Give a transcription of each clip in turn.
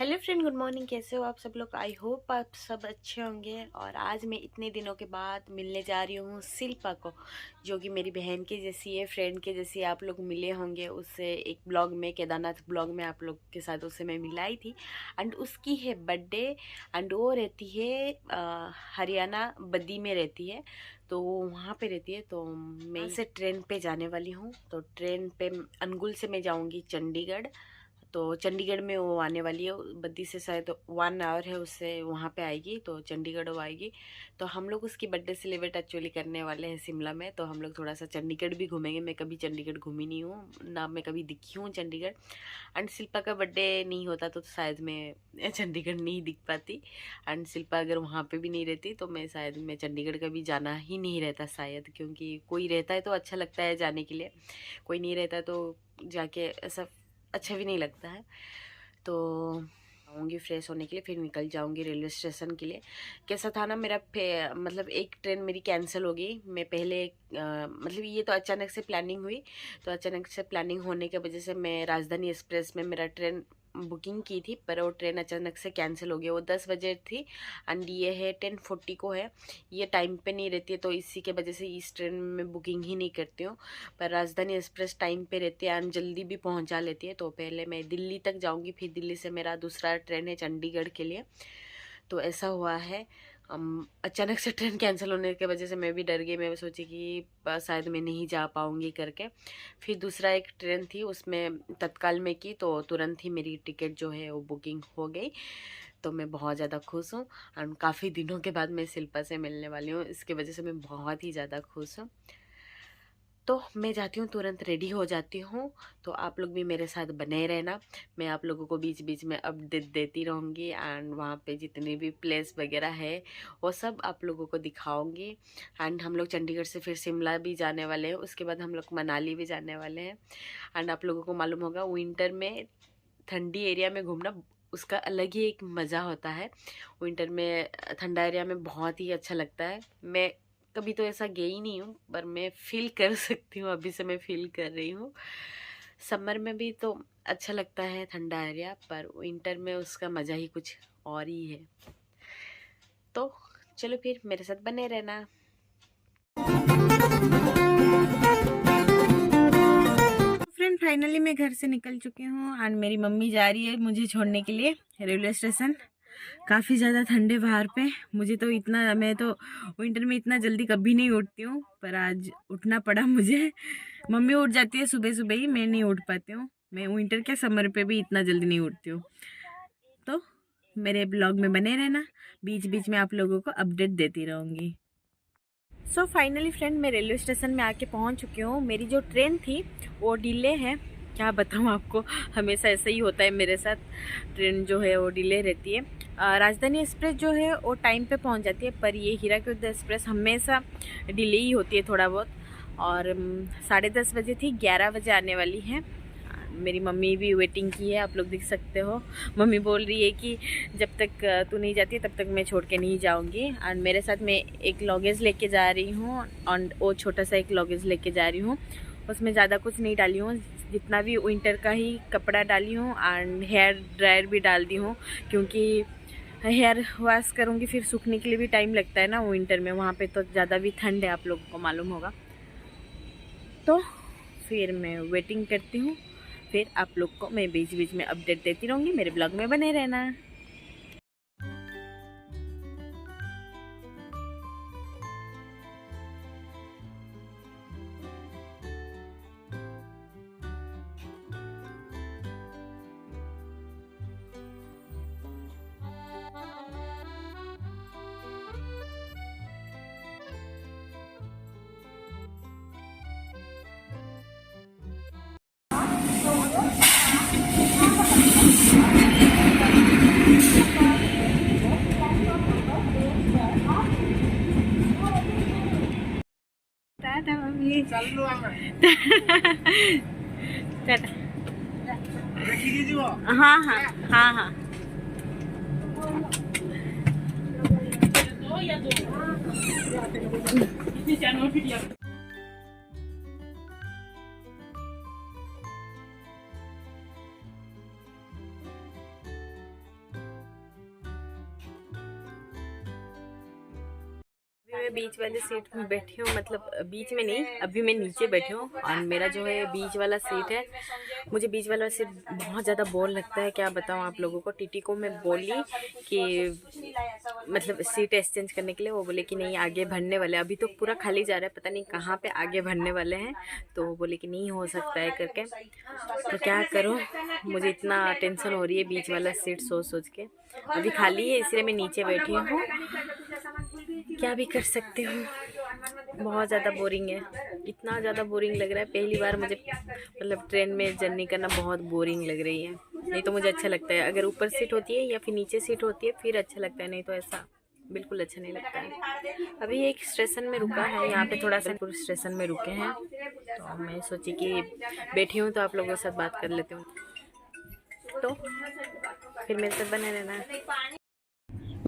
Hello friend, good morning. कैसे हो आप सब लोग? आई होप आप सब अच्छे होंगे। और आज मैं इतने दिनों के बाद मिलने जा रही हूँ शिल्पा को, जो कि मेरी बहन के जैसी है, फ्रेंड के जैसी। आप लोग मिले होंगे उससे एक ब्लॉग में, केदारनाथ ब्लॉग में आप लोग के साथ उससे मैं मिलाई थी। एंड उसकी है बर्थडे। एंड वो रहती है हरियाणा बद्दी में रहती है, तो वो वहाँ पे रहती है। तो मैं से ट्रेन पे जाने वाली हूँ। तो ट्रेन पे अनुगुल से मैं जाऊँगी चंडीगढ़। तो चंडीगढ़ में वो आने वाली है, बद्दी से शायद 1 आवर है उससे वहाँ पे आएगी, तो चंडीगढ़ वो आएगी। तो हम लोग उसकी बर्थडे सेलिब्रेट एक्चुअली करने वाले हैं शिमला में। तो हम लोग थोड़ा सा चंडीगढ़ भी घूमेंगे। मैं कभी चंडीगढ़ घूमी नहीं हूँ ना, मैं कभी दिखी हूँ चंडीगढ़। एंड शिल्पा का बर्थडे नहीं होता तो शायद मैं चंडीगढ़ नहीं दिख पाती। एंड शिल्पा अगर वहाँ पे भी नहीं रहती तो मैं चंडीगढ़ का भी जाना ही नहीं रहता शायद, क्योंकि कोई रहता है तो अच्छा लगता है जाने के लिए, कोई नहीं रहता है तो जाके ऐसा अच्छा भी नहीं लगता है। तो आऊँगी फ्रेश होने के लिए, फिर निकल जाऊँगी रेलवे स्टेशन के लिए। कैसा था ना, मतलब एक ट्रेन मेरी कैंसिल हो गई। मैं पहले मतलब ये तो अचानक से प्लानिंग हुई। तो अचानक से प्लानिंग होने की वजह से मैं राजधानी एक्सप्रेस में मेरा ट्रेन बुकिंग की थी, पर वो ट्रेन अचानक से कैंसिल हो गई। वो 10 बजे थी एंड ये है 10:40 को है। ये टाइम पे नहीं रहती है, तो इसी के वजह से इस ट्रेन में मैं बुकिंग ही नहीं करती हूँ। पर राजधानी एक्सप्रेस टाइम पे रहती है एंड जल्दी भी पहुँचा लेती है। तो पहले मैं दिल्ली तक जाऊँगी, फिर दिल्ली से मेरा दूसरा ट्रेन है चंडीगढ़ के लिए। तो ऐसा हुआ है। अचानक से ट्रेन कैंसिल होने की वजह से मैं भी डर गई। मैं सोची कि शायद मैं नहीं जा पाऊँगी करके। फिर दूसरा एक ट्रेन थी, उसमें तत्काल में की, तो तुरंत ही मेरी टिकट जो है वो बुकिंग हो गई। तो मैं बहुत ज़्यादा खुश हूँ एंड काफ़ी दिनों के बाद मैं शिल्पा से मिलने वाली हूँ, इसकी वजह से मैं बहुत ही ज़्यादा खुश हूँ। तो मैं जाती हूँ, तुरंत रेडी हो जाती हूँ। तो आप लोग भी मेरे साथ बने रहना। मैं आप लोगों को बीच बीच में अपडेट देती रहूँगी एंड वहाँ पे जितने भी प्लेस वगैरह है वो सब आप लोगों को दिखाऊँगी। एंड हम लोग चंडीगढ़ से फिर शिमला भी जाने वाले हैं, उसके बाद हम लोग मनाली भी जाने वाले हैं। एंड आप लोगों को मालूम होगा, विंटर में ठंडी एरिया में घूमना उसका अलग ही एक मज़ा होता है। विंटर में ठंडा एरिया में बहुत ही अच्छा लगता है। मैं कभी तो ऐसा गई नहीं हूँ, पर मैं फील कर सकती हूँ, अभी से मैं फील कर रही हूँ। समर में भी तो अच्छा लगता है ठंडा एरिया, पर विंटर में उसका मज़ा ही कुछ और ही है। तो चलो फिर मेरे साथ बने रहना। फ्रेंड, फाइनली मैं घर से निकल चुकी हूँ एंड मेरी मम्मी जा रही है मुझे छोड़ने के लिए रेलवे स्टेशन। काफ़ी ज़्यादा ठंडे बाहर पे। मैं तो विंटर में इतना जल्दी कभी नहीं उठती हूँ, पर आज उठना पड़ा मुझे। मम्मी उठ जाती है सुबह सुबह ही, मैं नहीं उठ पाती हूँ। मैं विंटर के समर पे भी इतना जल्दी नहीं उठती हूँ। तो मेरे ब्लॉग में बने रहना, बीच बीच में आप लोगों को अपडेट देती रहूँगी। सो फाइनली फ्रेंड, मैं रेलवे स्टेशन में आके पहुंच चुकी हूँ। मेरी जो ट्रेन थी वो डिले है। क्या बताऊँ आपको, हमेशा ऐसा ही होता है मेरे साथ। ट्रेन जो है वो डिले रहती है। राजधानी एक्सप्रेस जो है वो टाइम पे पहुंच जाती है, पर ये हीराकुद एक्सप्रेस हमेशा डिले ही होती है थोड़ा बहुत। और 10:30 बजे थी, 11 बजे आने वाली है। मेरी मम्मी भी वेटिंग की है, आप लोग देख सकते हो। मम्मी बोल रही है कि जब तक तू नहीं जाती तब तक मैं छोड़ के नहीं जाऊंगी। एंड मेरे साथ मैं एक लगेज लेके जा रही हूँ और वो छोटा सा एक लगेज लेके जा रही हूँ। उसमें ज़्यादा कुछ नहीं डाली हूँ, जितना भी विंटर का ही कपड़ा डाली हूँ एंड हेयर ड्रायर भी डाल दी हूँ, क्योंकि हेयर वॉश करूँगी फिर सूखने के लिए भी टाइम लगता है ना विंटर में। वहाँ पे तो ज़्यादा भी ठंड है, आप लोगों को मालूम होगा। तो फिर मैं वेटिंग करती हूँ, फिर आप लोग को मैं बीच बीच में अपडेट देती रहूँगी। मेरे ब्लॉग में बने रहना। टाटा मम्मी। टाटा। हाँ हाँ हाँ हाँ। मैं बीच वाले सीट में बैठी हूँ, मतलब बीच में नहीं, अभी मैं नीचे बैठी हूँ। और मेरा जो है बीच वाला सीट है, मुझे बीच वाला सीट बहुत ज़्यादा बोर लगता है। क्या बताऊँ आप लोगों को, टीटी को मैं बोली कि मतलब सीट एक्सचेंज करने के लिए, वो बोले कि नहीं आगे भरने वाले, अभी तो पूरा खाली जा रहा है, पता नहीं कहाँ पे आगे भरने वाले हैं। तो वो बोले कि नहीं हो सकता है करके। तो क्या करूँ, मुझे इतना टेंशन हो रही है बीच वाला सीट सोच सोच के। अभी खाली है इसलिए मैं नीचे बैठी हूँ, क्या भी कर सकती हूँ। बहुत ज़्यादा बोरिंग है, इतना ज़्यादा बोरिंग लग रहा है। पहली बार मुझे मतलब ट्रेन में जर्नी करना बहुत बोरिंग लग रही है। नहीं तो मुझे अच्छा लगता है, अगर ऊपर सीट होती है या फिर नीचे सीट होती है फिर अच्छा लगता है, नहीं तो ऐसा बिल्कुल अच्छा नहीं लगता है। अभी एक स्टेशन में रुका है, यहाँ पे थोड़ा सा स्टेशन में रुके हैं, तो मैं सोची कि बैठी हूँ तो आप लोगों के साथ बात कर लेती हूँ। तो फिर मेरे साथ बने रहना।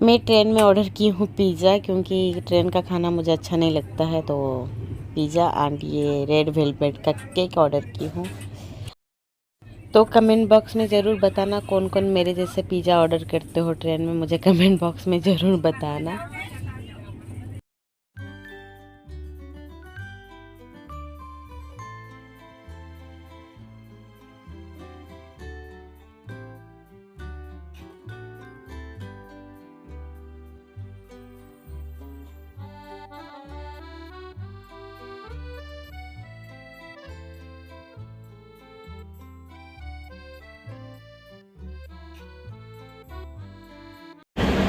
मैं ट्रेन में ऑर्डर की हूँ पिज़्ज़ा, क्योंकि ट्रेन का खाना मुझे अच्छा नहीं लगता है। तो पिज़्ज़ा एंड ये रेड वेलवेट का केक ऑर्डर की हूँ। तो कमेंट बॉक्स में ज़रूर बताना कौन कौन मेरे जैसे पिज़्ज़ा ऑर्डर करते हो ट्रेन में, मुझे कमेंट बॉक्स में ज़रूर बताना।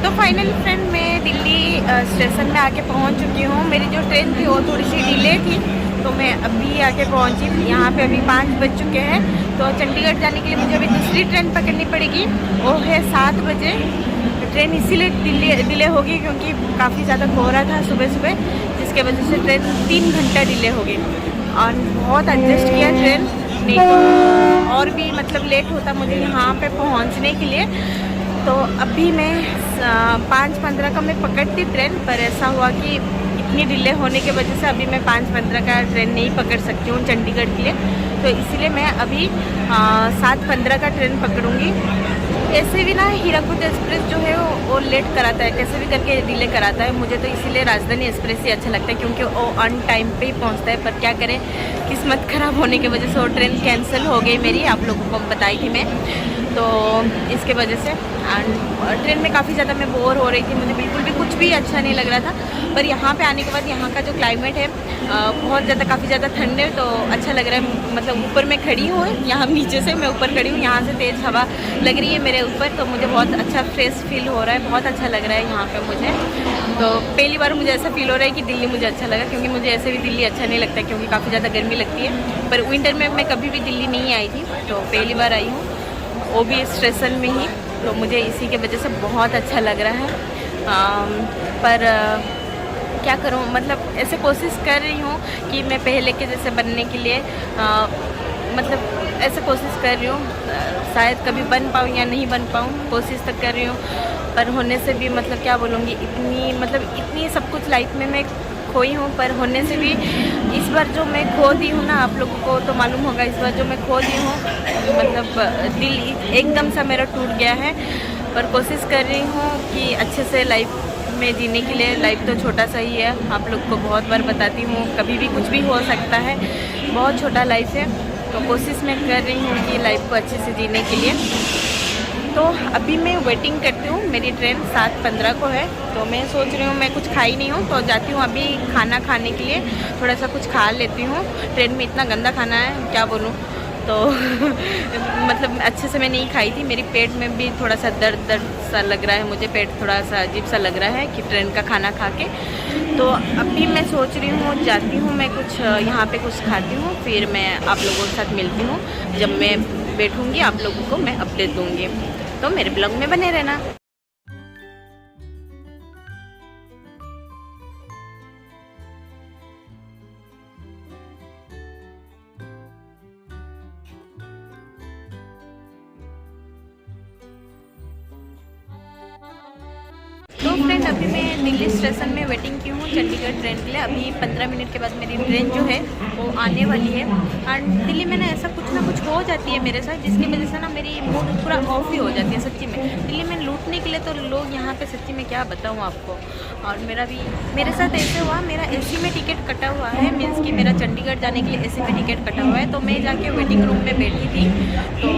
तो फाइनली फ्रेंड मैं दिल्ली स्टेशन में आके पहुंच चुकी हूँ। मेरी जो ट्रेन थी वो थोड़ी सी डिले थी, तो मैं अभी आके पहुंची। यहाँ पे अभी 5 बज चुके हैं। तो चंडीगढ़ जाने के लिए मुझे अभी दूसरी ट्रेन पकड़नी पड़ेगी, वो है 7 बजे। ट्रेन इसीलिए डिले होगी क्योंकि काफ़ी ज़्यादा कोहरा था सुबह सुबह, जिसके वजह से ट्रेन 3 घंटा डिले हो गई। और बहुत एडजस्ट किया ट्रेन, नहीं तो और भी मतलब लेट होता मुझे यहाँ पे पहुँचने के लिए। तो अभी मैं 5:15 का मैं पकड़ती ट्रेन, पर ऐसा हुआ कि इतनी डिले होने की वजह से अभी मैं 5:15 का ट्रेन नहीं पकड़ सकती हूँ चंडीगढ़ के लिए। तो इसीलिए मैं अभी 7:15 का ट्रेन पकड़ूँगी। ऐसे भी ना हीराकुद एक्सप्रेस जो है वो लेट कराता है, कैसे भी करके डिले कराता है। मुझे तो इसीलिए राजधानी एक्सप्रेस ही अच्छा लगता है, क्योंकि वो ऑन टाइम पे ही पहुंचता है। पर क्या करें, किस्मत ख़राब होने की वजह से वो ट्रेन कैंसिल हो गई मेरी, आप लोगों को बताई थी मैं। तो इसके वजह से ट्रेन में काफ़ी ज़्यादा मैं बोर हो रही थी, मुझे बिल्कुल भी कुछ भी अच्छा नहीं लग रहा था। पर यहाँ पे आने के बाद यहाँ का जो क्लाइमेट है बहुत ज़्यादा काफ़ी ज़्यादा ठंड है, तो अच्छा लग रहा है। मतलब ऊपर मैं खड़ी हूँ, यहाँ नीचे से मैं ऊपर खड़ी हूँ, यहाँ से तेज़ हवा लग रही है मेरे ऊपर, तो मुझे बहुत अच्छा फ्रेश फील हो रहा है, बहुत अच्छा लग रहा है यहाँ पर मुझे। तो पहली बार मुझे ऐसा फील हो रहा है कि दिल्ली मुझे अच्छा लगा, क्योंकि मुझे ऐसे भी दिल्ली अच्छा नहीं लगता, क्योंकि काफ़ी ज़्यादा गर्मी लगती है। पर विंटर में मैं कभी भी दिल्ली नहीं आई थी, तो पहली बार आई हूँ, वो भी स्टेशन में ही। तो मुझे इसी के वजह से बहुत अच्छा लग रहा है। पर क्या करूं, मतलब ऐसे कोशिश कर रही हूँ कि मैं पहले के जैसे बनने के लिए मतलब ऐसे कोशिश कर रही हूँ। शायद कभी बन पाऊँ या नहीं बन पाऊँ, कोशिश तो कर रही हूँ। पर होने से भी मतलब क्या बोलूँगी, इतनी सब कुछ लाइफ में मैं खोई हूँ, पर होने से भी इस बार जो मैं खो दी हूँ ना, आप लोगों को तो मालूम होगा, इस बार जो मैं खो दी हूँ, मतलब दिल एकदम सा मेरा टूट गया है। पर कोशिश कर रही हूँ कि अच्छे से लाइफ में जीने के लिए। लाइफ तो छोटा सा ही है, आप लोग को बहुत बार बताती हूँ, कभी भी कुछ भी हो सकता है, बहुत छोटा लाइफ है। तो कोशिश मैं कर रही हूँ कि लाइफ को अच्छे से जीने के लिए। तो अभी मैं वेटिंग करती हूँ, मेरी ट्रेन 7:15 को है। तो मैं सोच रही हूँ, मैं कुछ खाई नहीं हूँ, तो जाती हूँ अभी खाना खाने के लिए, थोड़ा सा कुछ खा लेती हूँ। ट्रेन में इतना गंदा खाना है, क्या बोलूँ। तो मतलब अच्छे से मैं नहीं खाई थी, मेरी पेट में भी थोड़ा सा दर्द सा लग रहा है, मुझे पेट थोड़ा सा अजीब सा लग रहा है कि ट्रेन का खाना खा के। तो अभी मैं सोच रही हूँ, जाती हूँ मैं कुछ यहाँ पे कुछ खाती हूँ, फिर मैं आप लोगों के साथ मिलती हूँ। जब मैं बैठूँगी आप लोगों को मैं अपडेट दूँगी, तो मेरे ब्लॉग में बने रहना। तो फ्रेंड अभी मैं दिल्ली स्टेशन में वेटिंग की हूँ चंडीगढ़ ट्रेन के लिए। अभी 15 मिनट के बाद मेरी ट्रेन जो है वो आने वाली है। एंड दिल्ली में ना ऐसा कुछ ना कुछ हो जाती है मेरे साथ, जिसकी वजह से ना मेरी मूड पूरा ऑफ ही हो जाती है सच्ची में। दिल्ली में लूटने के निकले तो लोग यहाँ पे सच्ची में क्या बताऊँ आपको। और मेरे साथ ऐसे हुआ, मेरा एसी में टिकट कटा हुआ है, मीन्स कि मेरा चंडीगढ़ जाने के लिए एसी में टिकट कटा हुआ है। तो मैं जाके वेटिंग रूम में बैठी थी। तो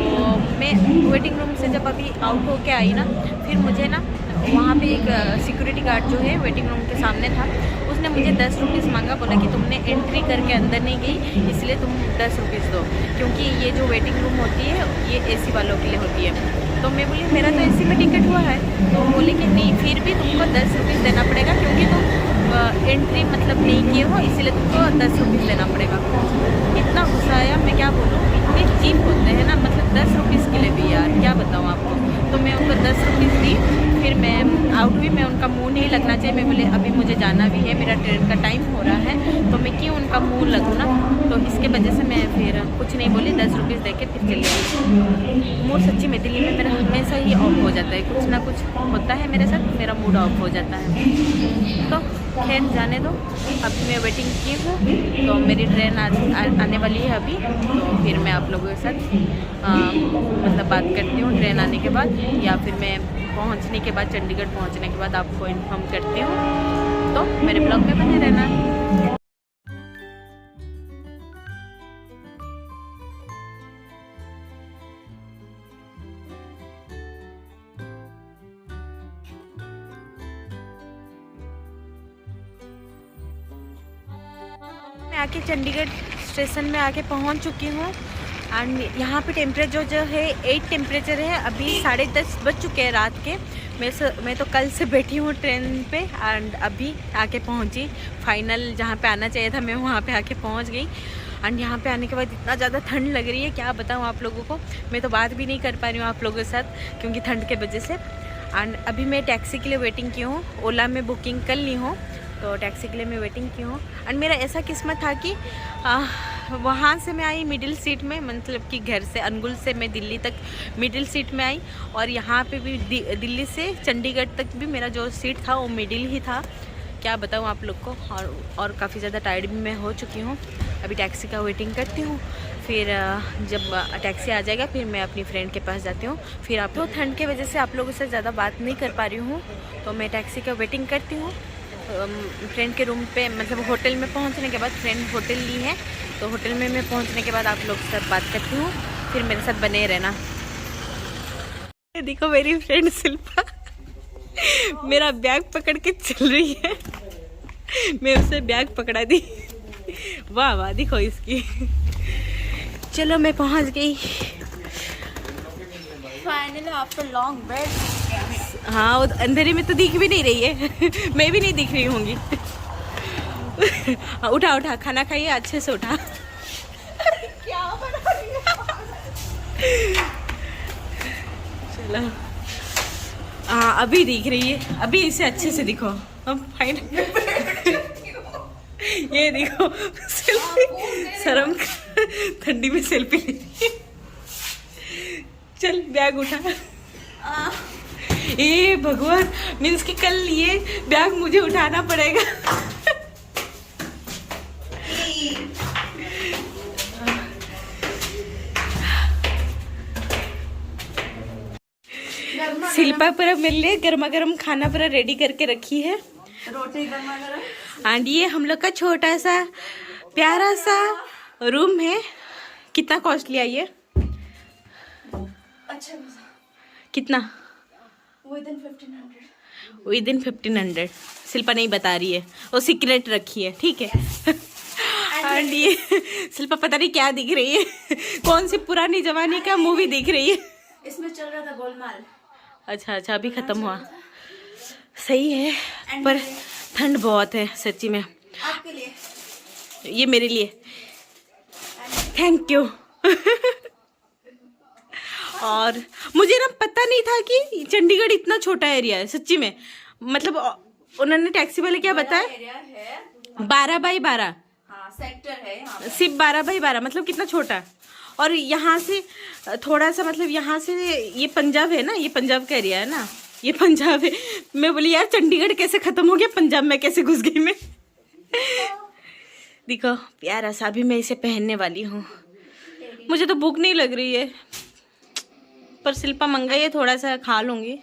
मैं वेटिंग रूम से जब अभी आउट होके आई ना, फिर मुझे ना वहाँ पे एक सिक्योरिटी गार्ड जो है वेटिंग रूम के सामने था, उसने मुझे 10 रुपीज़ मांगा। बोला कि तुमने एंट्री करके अंदर नहीं गई, इसलिए तुम 10 रुपीज़ दो, क्योंकि ये जो वेटिंग रूम होती है ये एसी वालों के लिए होती है। तो मैं बोली मेरा तो एसी में टिकट हुआ है। तो बोले कि नहीं, फिर भी तुमको 10 रुपीज़ देना पड़ेगा, क्योंकि तुम एंट्री मतलब नहीं किए हो, इसीलिए तुमको 10 रुपीज़ देना पड़ेगा। इतना गुस्सा आया, मैं क्या बोलूँ, इतने चीप होते हैं ना, मतलब 10 रुपीज़ के लिए भी यार क्या बताऊँ आपको। तो मैं उनको 10 रुपीज़ दी, फिर मैं आउट हुई। मैं उनका मुंह नहीं लगना चाहिए, मैं बोले अभी मुझे जाना भी है, मेरा ट्रेन का टाइम हो रहा है, तो मैं क्यों उनका मुंह लगूँ ना। तो इसके वजह से मैं फिर कुछ नहीं बोली, 10 रुपीज़ दे के फिर चली गई। मूड सच्ची में दिल्ली में मेरा हमेशा ही ऑफ हो जाता है, कुछ ना कुछ होता है मेरे साथ, मेरा मूड ऑफ हो जाता है। तो खैर जाने दो, अभी मैं वेटिंग की हूँ, तो मेरी ट्रेन आने वाली है अभी। तो फिर मैं आप लोगों के साथ मतलब बात करती हूँ ट्रेन आने के बाद, या फिर मैं पहुँचने के बाद, चंडीगढ़ पहुँचने के बाद आपको इन्फॉर्म करती हूँ। तो मेरे ब्लॉग में बने रहना। मैं आके चंडीगढ़ स्टेशन में आके पहुंच चुकी हूँ। एंड यहाँ पे टेम्परेचर जो है 8 टेम्परेचर है। अभी 10:30 बज चुके हैं रात के। मैं तो कल से बैठी हूँ ट्रेन पे, एंड अभी आके पहुँची। फाइनल जहाँ पे आना चाहिए था मैं वहाँ पे आके पहुँच गई। एंड यहाँ पे आने के बाद इतना ज़्यादा ठंड लग रही है, क्या बताऊँ आप लोगों को। मैं तो बात भी नहीं कर पा रही हूँ आप लोगों के साथ, क्योंकि ठंड के वजह से। एंड अभी मैं टैक्सी के लिए वेटिंग की हूँ, ओला में बुकिंग कर ली हूँ, तो टैक्सी के लिए मैं वेटिंग की हूँ। एंड मेरा ऐसा किस्मत था कि वहाँ से मैं आई मिडिल सीट में, मतलब कि घर से अनगुल से मैं दिल्ली तक मिडिल सीट में आई, और यहाँ पे भी दिल्ली से चंडीगढ़ तक भी मेरा जो सीट था वो मिडिल ही था। क्या बताऊँ आप लोग को। और काफ़ी ज़्यादा टायर्ड भी मैं हो चुकी हूँ। अभी टैक्सी का वेटिंग करती हूँ, फिर जब टैक्सी आ जाएगा फिर मैं अपनी फ्रेंड के पास जाती हूँ। फिर आप तो ठंड के वजह से आप लोगों से ज़्यादा बात नहीं कर पा रही हूँ, तो मैं टैक्सी का वेटिंग करती हूँ। फ्रेंड के रूम पे, मतलब होटल में पहुंचने के बाद, फ्रेंड होटल ली है, तो होटल में मैं पहुंचने के बाद आप लोग से बात करती हूँ। फिर मेरे साथ बने रहना। देखो मेरी फ्रेंड शिल्पा मेरा बैग पकड़ के चल रही है। मैं उसे बैग पकड़ा दी। वाह वाह, देखो इसकी। चलो मैं पहुंच गई फाइनली आफ्टर लॉन्ग वेट। हाँ, वो अंधेरे में तो दिख भी नहीं रही है। मैं भी नहीं दिख रही होंगी। उठा उठा, खाना खाइए अच्छे से, उठा। क्या बना रही है? चलो, हाँ अभी दिख रही है, अभी इसे अच्छे से दिखो। हम फाइन। ये देखो सेल्फी, शर्म ठंडी में सेल्फी ले। चल बैग उठा। ए भगवान, मीन्स कि कल ये बैग मुझे उठाना पड़ेगा। शिल्पा पूरा मेरे लिए गर्मा गर्म खाना पूरा रेडी करके रखी है, रोटी गर्मा गर्म। एंड ये हम लोग का छोटा सा प्यारा सा रूम है। कितना कॉस्टली है ये? अच्छा, कितना? With in 1500। शिल्पा नहीं बता रही है, वो सीक्रेट रखी है, ठीक है। एंड ये शिल्पा पता नहीं क्या दिख रही है। कौन सी पुरानी जमाने का मूवी दिख रही है? इसमें चल रहा था गोलमाल। अच्छा अच्छा, अभी खत्म हुआ। सही है, पर ठंड बहुत है सच्ची में। आपके लिए, ये मेरे लिए। Thank you. और मुझे ना पता नहीं था कि चंडीगढ़ इतना छोटा एरिया है सच्ची में। मतलब उन्होंने टैक्सी वाले क्या बताया, 12x12। हाँ, सेक्टर है यहाँ पे। सिर्फ 12x12, मतलब कितना छोटा। और यहाँ से थोड़ा सा, मतलब यहाँ से ये पंजाब है ना, ये पंजाब का एरिया है ना, ये पंजाब है। मैं बोली यार चंडीगढ़ कैसे खत्म हो गया, पंजाब में कैसे घुस गई मैं। देखो प्यारा सा, भी मैं इसे पहनने वाली हूँ। मुझे तो भूख नहीं लग रही है, पर शिल्पा मंगाई है, थोड़ा सा खा लूँगी।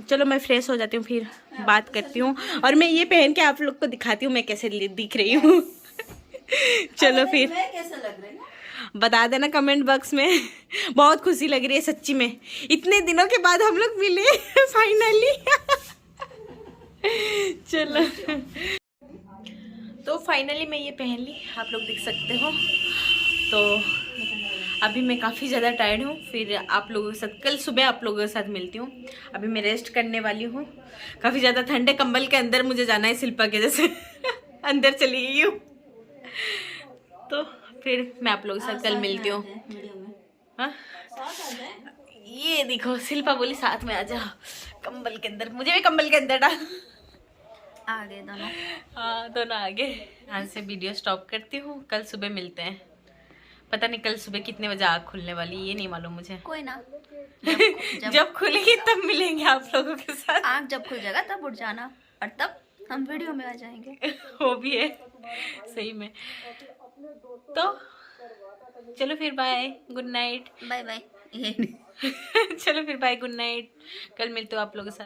चलो मैं फ्रेश हो जाती हूँ, फिर बात करती हूँ। और मैं ये पहन के आप लोग को दिखाती हूँ मैं कैसे दिख रही हूँ। चलो फिर मैं कैसा लग रही है बता देना कमेंट बॉक्स में। बहुत खुशी लग रही है सच्ची में, इतने दिनों के बाद हम लोग मिले फाइनली। चलो तो फाइनली मैं ये पहन ली, आप लोग देख सकते हो। तो अभी मैं काफ़ी ज़्यादा टायर्ड हूँ, फिर आप लोगों के साथ कल सुबह आप लोगों के साथ मिलती हूँ। अभी मैं रेस्ट करने वाली हूँ, काफ़ी ज़्यादा ठंडे कंबल के अंदर मुझे जाना है, शिल्पा के जैसे अंदर चली गई हूँ। तो फिर मैं आप लोगों के साथ कल मिलती हूँ। हाँ ये देखो शिल्पा बोली साथ में आ जाओ कंबल के अंदर, मुझे भी कंबल के अंदर डाल। आगे दोनों। हाँ दोनों आगे। यहाँ से वीडियो स्टॉप करती हूँ, कल सुबह मिलते हैं। पता नहीं कल सुबह कितने बजे आँख खुलने वाली, ये नहीं मालूम मुझे। कोई ना, जब खुलेगी तब मिलेंगे आप लोगों के साथ। आँख जब खुल जाएगा तब उठ जाना, और तब हम वीडियो में आ जाएंगे। वो भी है सही में। तो चलो फिर bye, good night. Bye bye. चलो फिर बाय, गुड नाइट। कल मिलते हो आप लोगों के साथ।